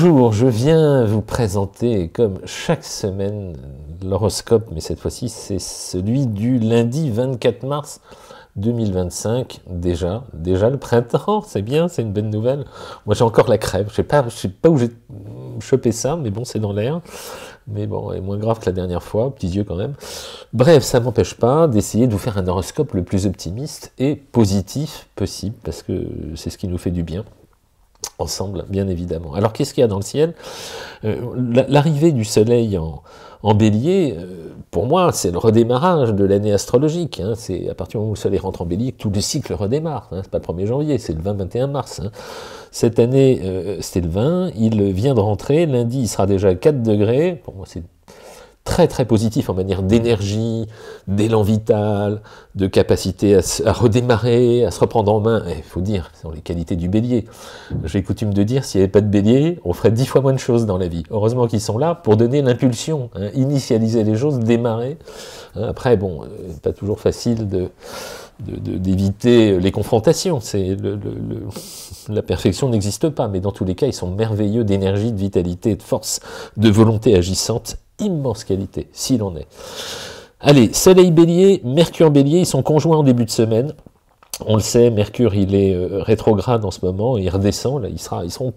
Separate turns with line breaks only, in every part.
Bonjour, je viens vous présenter, comme chaque semaine, l'horoscope, mais cette fois-ci, c'est celui du lundi 24 mars 2025, déjà le printemps, c'est bien, c'est une bonne nouvelle. Moi, j'ai encore la crève, je sais pas où j'ai chopé ça, mais bon, c'est dans l'air. Mais bon, est moins grave que la dernière fois, petits yeux quand même. Bref, ça m'empêche pas d'essayer de vous faire un horoscope le plus optimiste et positif possible, parce que c'est ce qui nous fait du bien. Ensemble, bien évidemment. Alors, qu'est-ce qu'il y a dans le ciel? L'arrivée du soleil en bélier, pour moi, c'est le redémarrage de l'année astrologique. Hein. C'est à partir du moment où le soleil rentre en bélier que tout le cycle redémarre. Hein. C'est pas le 1er janvier, c'est le 20-21 mars. Hein. Cette année, c'était le 20, il vient de rentrer. Lundi, il sera déjà à 4 degrés. Pour moi, c'est très très positif en manière d'énergie, d'élan vital, de capacité à redémarrer, à se reprendre en main. Il faut dire, ce sont les qualités du bélier. J'ai coutume de dire, s'il n'y avait pas de bélier, on ferait 10 fois moins de choses dans la vie. Heureusement qu'ils sont là pour donner l'impulsion, hein, initialiser les choses, démarrer. Après, bon, pas toujours facile d'éviter les confrontations. La perfection n'existe pas, mais dans tous les cas, ils sont merveilleux d'énergie, de vitalité, de force, de volonté agissante. Immense qualité, s'il en est. Allez, Soleil Bélier, Mercure Bélier, ils sont conjoints en début de semaine. On le sait, Mercure, il est rétrograde en ce moment, il redescend, là, ils seront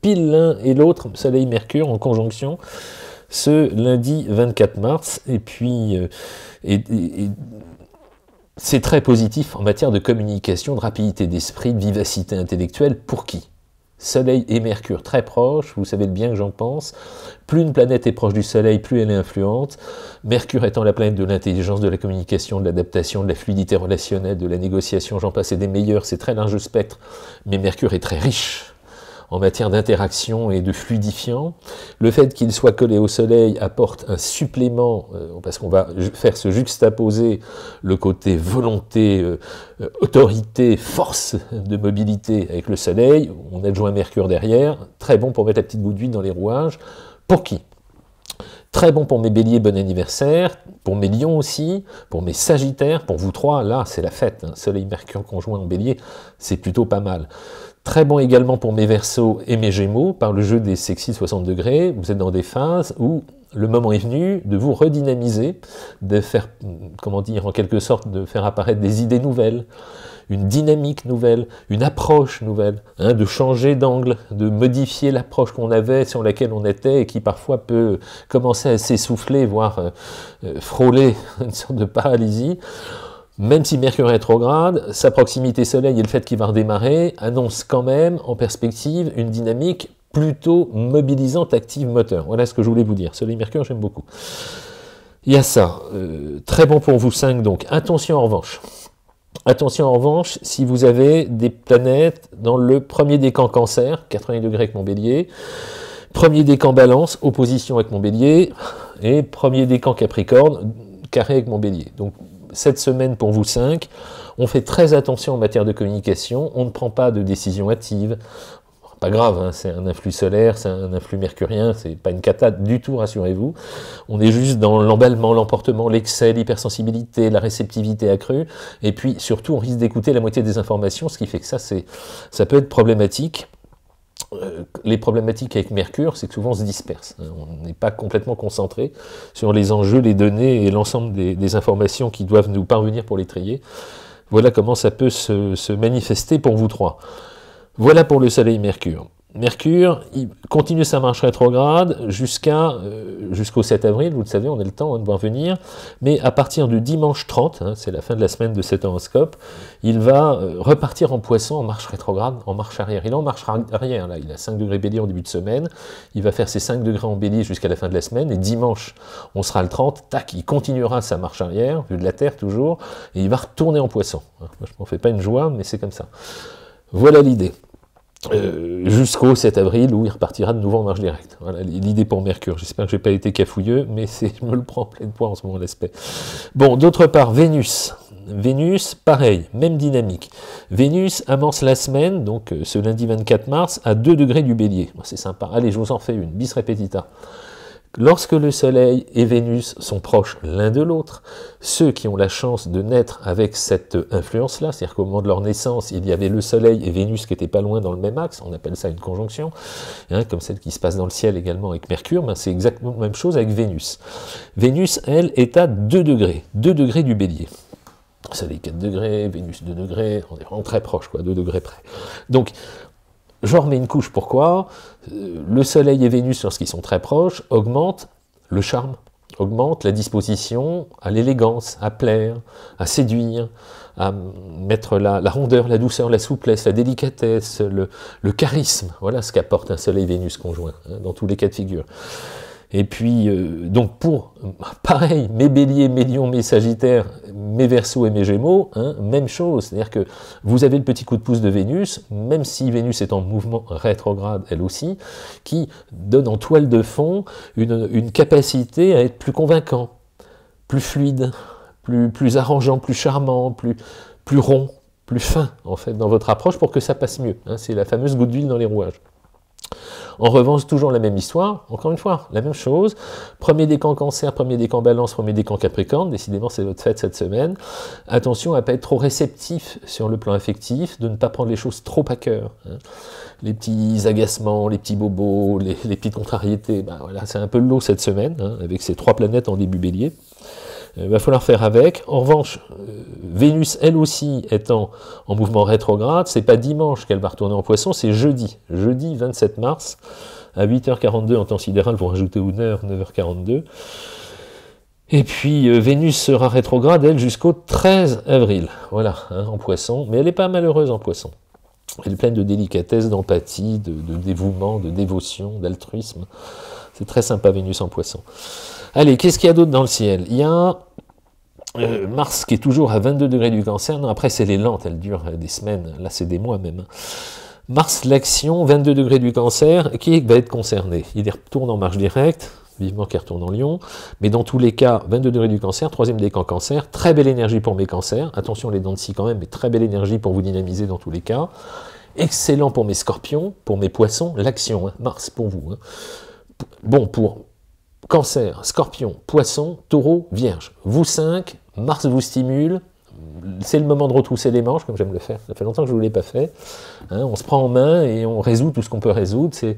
pile l'un et l'autre, Soleil Mercure en conjonction, ce lundi 24 mars, et puis c'est très positif en matière de communication, de rapidité d'esprit, de vivacité intellectuelle, pour qui? Soleil et Mercure très proches, vous savez bien que j'en pense. Plus une planète est proche du Soleil, plus elle est influente. Mercure étant la planète de l'intelligence, de la communication, de l'adaptation, de la fluidité relationnelle, de la négociation, j'en passe et des meilleurs, c'est très large spectre, mais Mercure est très riche en matière d'interaction et de fluidifiant. Le fait qu'il soit collé au Soleil apporte un supplément, parce qu'on va faire se juxtaposer le côté volonté, autorité, force de mobilité avec le Soleil. On adjoint Mercure derrière, très bon pour mettre la petite goutte d'huile dans les rouages. Pour qui? Très bon pour mes béliers, bon anniversaire, pour mes lions aussi, pour mes sagittaires, pour vous trois, là c'est la fête, hein. Soleil, Mercure conjoint en bélier, c'est plutôt pas mal. Très bon également pour mes verseaux et mes gémeaux, par le jeu des sexy 60 degrés, vous êtes dans des phases où le moment est venu de vous redynamiser, de faire, comment dire, en quelque sorte, de faire apparaître des idées nouvelles, une dynamique nouvelle, une approche nouvelle, hein, de changer d'angle, de modifier l'approche qu'on avait, sur laquelle on était, et qui parfois peut commencer à s'essouffler, voire frôler une sorte de paralysie. Même si Mercure est rétrograde, sa proximité Soleil et le fait qu'il va redémarrer annoncent quand même en perspective une dynamique plutôt mobilisante, active, moteur. Voilà ce que je voulais vous dire. Soleil, Mercure, j'aime beaucoup. Il y a ça. Très bon pour vous 5 donc. Attention en revanche, si vous avez des planètes dans le premier décan Cancer, 80 degrés avec mon bélier, premier décan Balance, opposition avec mon bélier, et premier décan Capricorne, carré avec mon bélier. Donc, cette semaine pour vous 5, on fait très attention en matière de communication, on ne prend pas de décision hâtive, pas grave, hein, c'est un influx solaire, c'est un influx mercurien, c'est pas une cata du tout, rassurez-vous, on est juste dans l'emballement, l'emportement, l'excès, l'hypersensibilité, la réceptivité accrue, et puis surtout on risque d'écouter la moitié des informations, ce qui fait que ça peut être problématique. Les problématiques avec Mercure, c'est que souvent on se disperse. On n'est pas complètement concentré sur les enjeux, les données et l'ensemble des informations qui doivent nous parvenir pour les trier. Voilà comment ça peut se manifester pour vous trois. Voilà pour le Soleil Mercure. Mercure, il continue sa marche rétrograde jusqu'au 7 avril, vous le savez, on a le temps de voir venir, mais à partir du dimanche 30, hein, c'est la fin de la semaine de cet horoscope, il va repartir en Poisson en marche rétrograde, en marche arrière. Il est en marche arrière, là, il a 5 degrés bélier en début de semaine, il va faire ses 5 degrés en bélier jusqu'à la fin de la semaine, et dimanche, on sera le 30, tac, il continuera sa marche arrière, vue de la Terre toujours, et il va retourner en Poisson. Moi, je m'en fais pas une joie, mais c'est comme ça. Voilà l'idée. Jusqu'au 7 avril où il repartira de nouveau en marche directe. Voilà l'idée pour Mercure. J'espère que je n'ai pas été cafouilleux, mais je me le prends en pleine poire en ce moment l'aspect. Bon, d'autre part, Vénus. Vénus, pareil, même dynamique. Vénus amorce la semaine, donc ce lundi 24 mars, à 2 degrés du Bélier. C'est sympa. Allez, je vous en fais une, bis repetita. Lorsque le Soleil et Vénus sont proches l'un de l'autre, ceux qui ont la chance de naître avec cette influence-là, c'est-à-dire qu'au moment de leur naissance, il y avait le Soleil et Vénus qui n'étaient pas loin dans le même axe, on appelle ça une conjonction, hein, comme celle qui se passe dans le ciel également avec Mercure, ben c'est exactement la même chose avec Vénus. Vénus, elle, est à 2 degrés du Bélier. Soleil 4 degrés, Vénus 2 degrés, on est vraiment très proche, quoi, 2 degrés près. Donc, j'en remets une couche, pourquoi? Le Soleil et Vénus, lorsqu'ils sont très proches, augmentent le charme, augmentent la disposition à l'élégance, à plaire, à séduire, à mettre la rondeur, la douceur, la souplesse, la délicatesse, le charisme. Voilà ce qu'apporte un Soleil-Vénus conjoint, hein, dans tous les cas de figure. Et puis, donc pour, pareil, mes béliers, mes lions, mes sagittaires, mes verseaux et mes gémeaux, hein, même chose, c'est-à-dire que vous avez le petit coup de pouce de Vénus, même si Vénus est en mouvement rétrograde, elle aussi, qui donne en toile de fond une capacité à être plus convaincant, plus fluide, plus arrangeant, plus charmant, plus rond, plus fin, en fait, dans votre approche, pour que ça passe mieux. Hein, c'est la fameuse goutte d'huile dans les rouages. En revanche, toujours la même histoire, encore une fois, la même chose. Premier décan Cancer, premier décan Balance, premier décan Capricorne, décidément c'est votre fête cette semaine. Attention à ne pas être trop réceptif sur le plan affectif, de ne pas prendre les choses trop à cœur. Hein. Les petits agacements, les petits bobos, les petites contrariétés, ben voilà, c'est un peu le lot cette semaine, hein, avec ces 3 planètes en début bélier. Il va falloir faire avec. En revanche, Vénus, elle aussi, étant en mouvement rétrograde, c'est pas dimanche qu'elle va retourner en Poisson, c'est jeudi. Jeudi 27 mars, à 8h42 en temps sidéral, vous rajoutez une heure, 9h42. Et puis, Vénus sera rétrograde, elle, jusqu'au 13 avril. Voilà, hein, en Poisson. Mais elle n'est pas malheureuse en Poisson. Elle est pleine de délicatesse, d'empathie, de dévouement, de dévotion, d'altruisme. C'est très sympa, Vénus en Poisson. Allez, qu'est-ce qu'il y a d'autre dans le ciel? Il y a Mars qui est toujours à 22 degrés du Cancer. Non, après, c'est les lentes, elles durent des semaines. Là, c'est des mois même. Mars, l'action, 22 degrés du Cancer. Qui va être concerné? Il retourne en marche directe. Vivement qu'il retourne en Lion. Mais dans tous les cas, 22 degrés du Cancer, 3e décan Cancer. Très belle énergie pour mes Cancers. Attention, les dents de scie quand même, mais très belle énergie pour vous dynamiser dans tous les cas. Excellent pour mes Scorpions, pour mes Poissons. L'action, hein, Mars pour vous. Hein. Bon, pour Cancer, Scorpion, Poisson, Taureau, Vierge. Vous 5, Mars vous stimule, c'est le moment de retrousser les manches, comme j'aime le faire. Ça fait longtemps que je ne vous l'ai pas fait. Hein, on se prend en main et on résout tout ce qu'on peut résoudre. C'est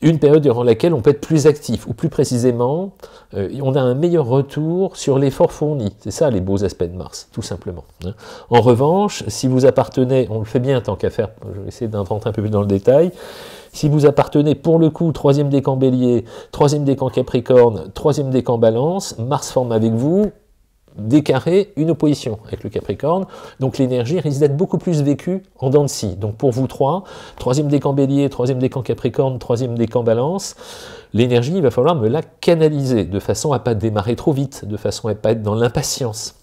une période durant laquelle on peut être plus actif, ou plus précisément, on a un meilleur retour sur l'effort fourni. C'est ça les beaux aspects de Mars, tout simplement. Hein. En revanche, si vous appartenez, on le fait bien tant qu'à faire, je vais essayer d'entrer un peu plus dans le détail, si vous appartenez pour le coup 3e décan Bélier, 3e décan Capricorne, 3e décan Balance, Mars forme avec vous des carrés, une opposition avec le Capricorne, donc l'énergie risque d'être beaucoup plus vécue en dents de scie. Donc pour vous 3e décan Bélier, 3e décan Capricorne, 3e décan Balance, l'énergie, il va falloir me la canaliser, de façon à ne pas démarrer trop vite, de façon à ne pas être dans l'impatience,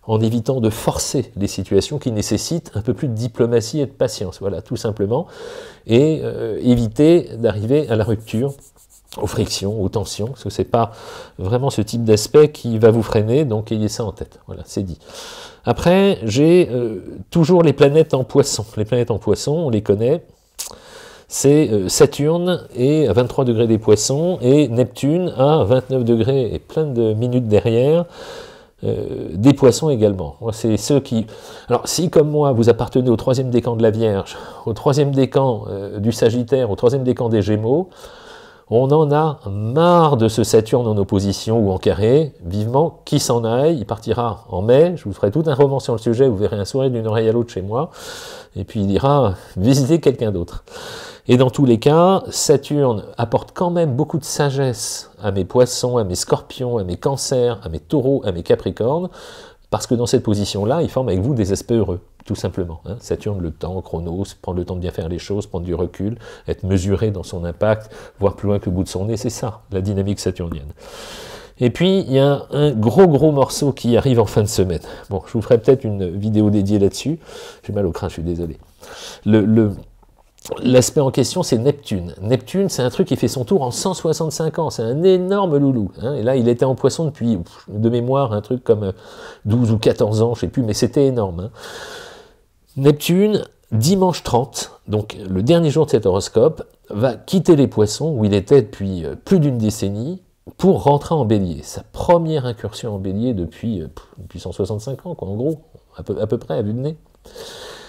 en évitant de forcer les situations qui nécessitent un peu plus de diplomatie et de patience, voilà, tout simplement, et éviter d'arriver à la rupture, aux frictions, aux tensions, parce que c'est pas vraiment ce type d'aspect qui va vous freiner, donc ayez ça en tête, voilà, c'est dit. Après, j'ai toujours les planètes en Poisson. Les planètes en Poisson, on les connaît, c'est Saturne et à 23 degrés des Poissons, et Neptune à 29 degrés et plein de minutes derrière, des Poissons également. C'est ceux qui... Alors, si comme moi, vous appartenez au 3e décan de la Vierge, au 3e décan du Sagittaire, au 3e décan des Gémeaux, on en a marre de ce Saturne en opposition ou en carré, vivement, qui s'en aille, il partira en mai, je vous ferai tout un roman sur le sujet, vous verrez un sourire d'une oreille à l'autre chez moi, et puis il ira visiter quelqu'un d'autre. Et dans tous les cas, Saturne apporte quand même beaucoup de sagesse à mes Poissons, à mes Scorpions, à mes Cancers, à mes Taureaux, à mes Capricornes, parce que dans cette position-là, il forme avec vous des aspects heureux, tout simplement. Hein. Saturne, le temps, Chronos, prendre le temps de bien faire les choses, prendre du recul, être mesuré dans son impact, voir plus loin que le bout de son nez, c'est ça, la dynamique saturnienne. Et puis, il y a un gros morceau qui arrive en fin de semaine. Bon, je vous ferai peut-être une vidéo dédiée là-dessus. J'ai mal au crâne, je suis désolé. L'aspect en question, c'est Neptune. Neptune, c'est un truc qui fait son tour en 165 ans. C'est un énorme loulou. Hein. Et là, il était en Poisson depuis, de mémoire, un truc comme 12 ou 14 ans, je ne sais plus, mais c'était énorme. Hein. Neptune, dimanche 30, donc le dernier jour de cet horoscope, va quitter les Poissons, où il était depuis plus d'une décennie, pour rentrer en Bélier. Sa première incursion en Bélier depuis 165 ans, quoi, en gros, à peu près, à vue de nez.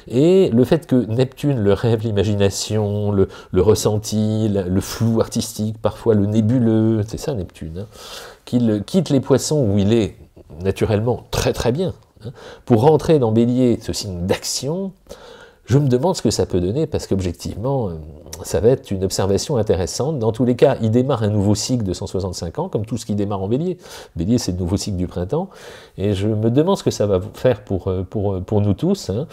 Et le fait que Neptune, le rêve, l'imagination, le ressenti, le flou artistique, parfois le nébuleux, c'est ça Neptune, hein, qu'il quitte les Poissons où il est naturellement très très bien, hein, pour rentrer dans Bélier, ce signe d'action, je me demande ce que ça peut donner, parce qu'objectivement, ça va être une observation intéressante. Dans tous les cas, il démarre un nouveau cycle de 165 ans, comme tout ce qui démarre en Bélier. Bélier, c'est le nouveau cycle du printemps, et je me demande ce que ça va faire pour nous tous. Hein.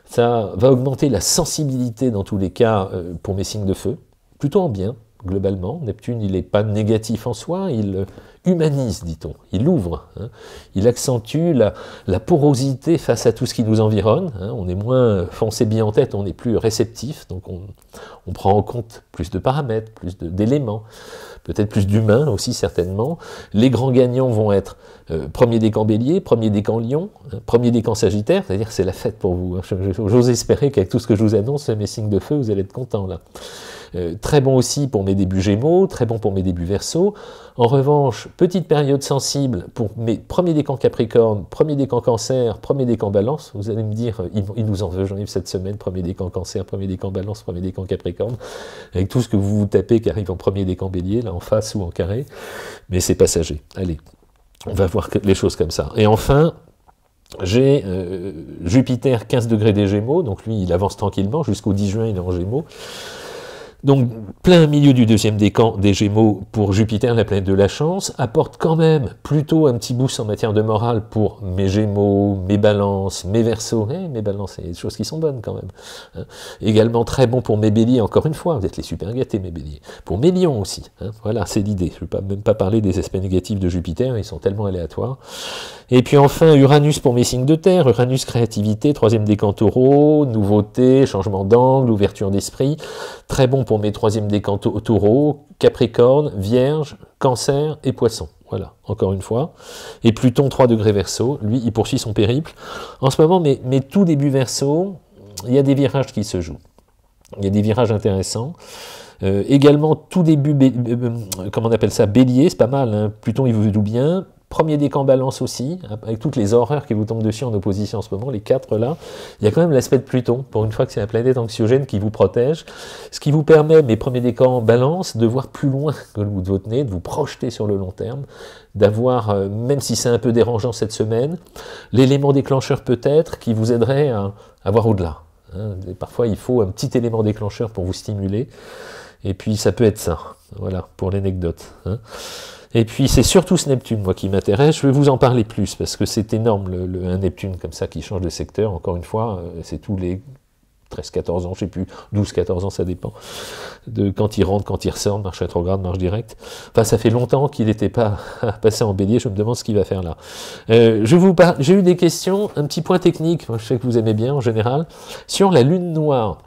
Ça va augmenter la sensibilité, dans tous les cas, pour mes signes de feu, plutôt en bien, globalement. Neptune, il n'est pas négatif en soi, il humanise, dit-on, il ouvre, hein. Il accentue la porosité face à tout ce qui nous environne, hein. On est moins foncé bien en tête, on est plus réceptif, donc on prend en compte plus de paramètres, plus d'éléments, peut-être plus d'humains aussi certainement. Les grands gagnants vont être premier décan Bélier, premier décan Lion, hein, premier décan Sagittaire, c'est-à-dire que c'est la fête pour vous, hein. J'ose espérer qu'avec tout ce que je vous annonce, mes signes de feu, vous allez être contents là. Très bon aussi pour mes débuts Gémeaux, très bon pour mes débuts Verseau. En revanche, petite période sensible pour mes premiers décans Capricorne, premier décan Cancer, premier décan Balance. Vous allez me dire, il nous en veut, Jean-Yves, cette semaine, premier décan Cancer, premier décan Balance, premier décan Capricorne, avec tout ce que vous vous tapez qui arrive en premier décan Bélier, là en face ou en carré, mais c'est passager. Allez, on va voir les choses comme ça. Et enfin, j'ai Jupiter 15 degrés des Gémeaux, donc lui il avance tranquillement, jusqu'au 10 juin il est en Gémeaux. Donc, plein milieu du deuxième décan des Gémeaux pour Jupiter, la planète de la chance, apporte quand même plutôt un petit boost en matière de morale pour mes Gémeaux, mes Balances, mes Verseaux, mes Balances, c'est des choses qui sont bonnes quand même. Hein. Également très bon pour mes Béliers, encore une fois, vous êtes les super gâtés mes Béliers. Pour mes Lions aussi, hein. Voilà, c'est l'idée. Je ne vais même pas parler des aspects négatifs de Jupiter, ils sont tellement aléatoires. Et puis enfin, Uranus pour mes signes de terre, Uranus créativité, troisième décan Taureau, nouveauté, changement d'angle, ouverture d'esprit, très bon pour mes troisième décan Taureau, Capricorne, Vierge, Cancer et Poisson. Voilà, encore une fois. Et Pluton 3 degrés Verseau, lui, il poursuit son périple. En ce moment, mes tout débuts Verseau, il y a des virages qui se jouent. Il y a des virages intéressants. Également, tout début, comment on appelle ça, Bélier, c'est pas mal, hein. Pluton, il vous joue bien. Premier décan Balance aussi, avec toutes les horreurs qui vous tombent dessus en opposition en ce moment, les 4 là, il y a quand même l'aspect de Pluton, pour une fois que c'est la planète anxiogène qui vous protège, ce qui vous permet, mes premiers décans Balance, de voir plus loin que le bout de votre nez, de vous projeter sur le long terme, d'avoir, même si c'est un peu dérangeant cette semaine, l'élément déclencheur peut-être qui vous aiderait à voir au-delà. Hein. Parfois il faut un petit élément déclencheur pour vous stimuler, et puis ça peut être ça, voilà, pour l'anecdote. Hein. Et puis c'est surtout ce Neptune, moi, qui m'intéresse. Je vais vous en parler plus, parce que c'est énorme, un Neptune comme ça qui change de secteur. Encore une fois, c'est tous les 13-14 ans, je ne sais plus, 12-14 ans, ça dépend, de quand il rentre, quand il ressort, marche rétrograde, marche directe. Enfin, ça fait longtemps qu'il n'était pas passé en Bélier, je me demande ce qu'il va faire là. J'ai eu des questions, un petit point technique, moi, je sais que vous aimez bien en général, sur la Lune noire.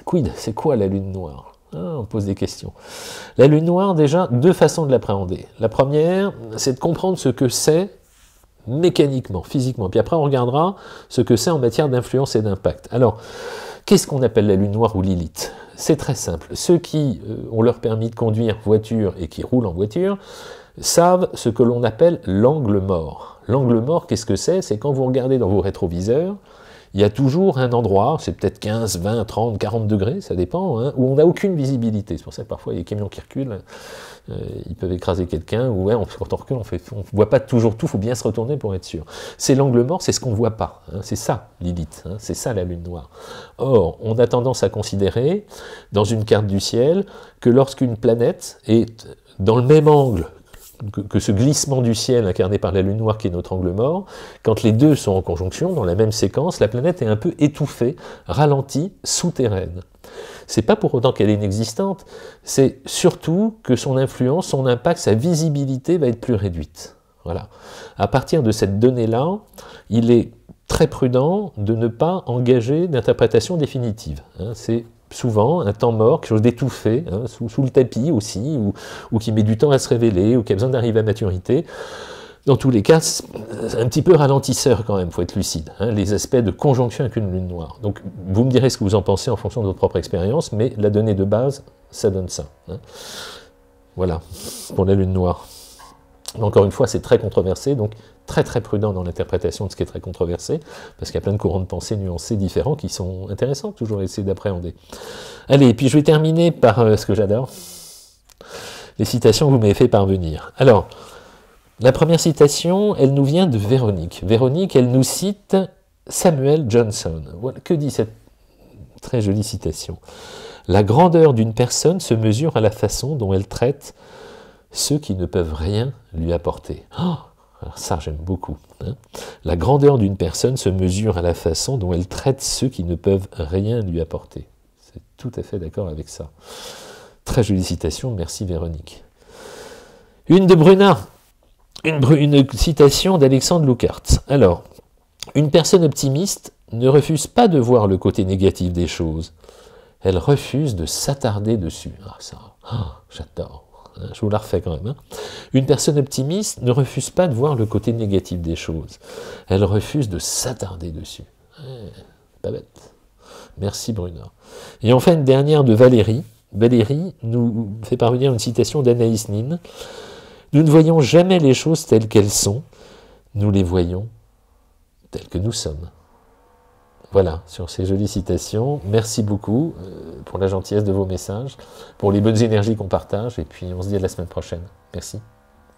Quid, c'est quoi la Lune noire ? Ah, on pose des questions. La Lune noire, déjà, deux façons de l'appréhender. La première, c'est de comprendre ce que c'est mécaniquement, physiquement. Puis après, on regardera ce que c'est en matière d'influence et d'impact. Alors, qu'est-ce qu'on appelle la Lune noire ou Lilith? C'est très simple. Ceux qui ont leur permis de conduire voiture et qui roulent en voiture savent ce que l'on appelle l'angle mort. L'angle mort, qu'est-ce que c'est? C'est quand vous regardez dans vos rétroviseurs, il y a toujours un endroit, c'est peut-être 15, 20, 30, 40 degrés, ça dépend, hein, où on n'a aucune visibilité. C'est pour ça que parfois il y a des camions qui reculent, ils peuvent écraser quelqu'un, ou ouais, quand on recule, on ne voit pas toujours tout, il faut bien se retourner pour être sûr. C'est l'angle mort, c'est ce qu'on ne voit pas, hein, c'est ça Lilith, hein, c'est ça la Lune noire. Or, on a tendance à considérer, dans une carte du ciel, que lorsqu'une planète est dans le même angle que ce glissement du ciel incarné par la Lune noire qui est notre angle mort, quand les deux sont en conjonction, dans la même séquence, la planète est un peu étouffée, ralentie, souterraine. C'est pas pour autant qu'elle est inexistante, c'est surtout que son influence, son impact, sa visibilité va être plus réduite. Voilà. À partir de cette donnée-là, il est très prudent de ne pas engager d'interprétation définitive. Hein, c'est souvent un temps mort, quelque chose d'étouffé, hein, sous le tapis aussi, ou qui met du temps à se révéler, ou qui a besoin d'arriver à maturité. Dans tous les cas, c'est un petit peu ralentisseur quand même, il faut être lucide, hein, les aspects de conjonction avec une lune noire. Donc vous me direz ce que vous en pensez en fonction de votre propre expérience, mais la donnée de base, ça donne ça. Hein. Voilà, pour la lune noire. Encore une fois, c'est très controversé, donc très très prudent dans l'interprétation de ce qui est très controversé, parce qu'il y a plein de courants de pensée nuancés différents qui sont intéressants toujours à essayer d'appréhender. Allez, puis je vais terminer par ce que j'adore, les citations que vous m'avez fait parvenir. Alors, la première citation, elle nous vient de Véronique. Véronique, elle nous cite Samuel Johnson. Voilà, que dit cette très jolie citation? La grandeur d'une personne se mesure à la façon dont elle traite ceux qui ne peuvent rien lui apporter. Oh, alors ça, j'aime beaucoup. Hein. La grandeur d'une personne se mesure à la façon dont elle traite ceux qui ne peuvent rien lui apporter. C'est tout à fait d'accord avec ça. Très jolie citation, merci Véronique. Une de Brunard, une citation d'Alexandre Lucart. Alors, une personne optimiste ne refuse pas de voir le côté négatif des choses. Elle refuse de s'attarder dessus. Ah, ça, j'adore. Je vous la refais quand même. Hein. Une personne optimiste ne refuse pas de voir le côté négatif des choses. Elle refuse de s'attarder dessus. Pas bête. Merci Bruno. Et enfin une dernière de Valérie. Valérie nous fait parvenir une citation d'Anaïs Nin. Nous ne voyons jamais les choses telles qu'elles sont. Nous les voyons telles que nous sommes. Voilà, sur ces jolies citations. Merci beaucoup pour la gentillesse de vos messages, pour les bonnes énergies qu'on partage, et puis on se dit à la semaine prochaine. Merci.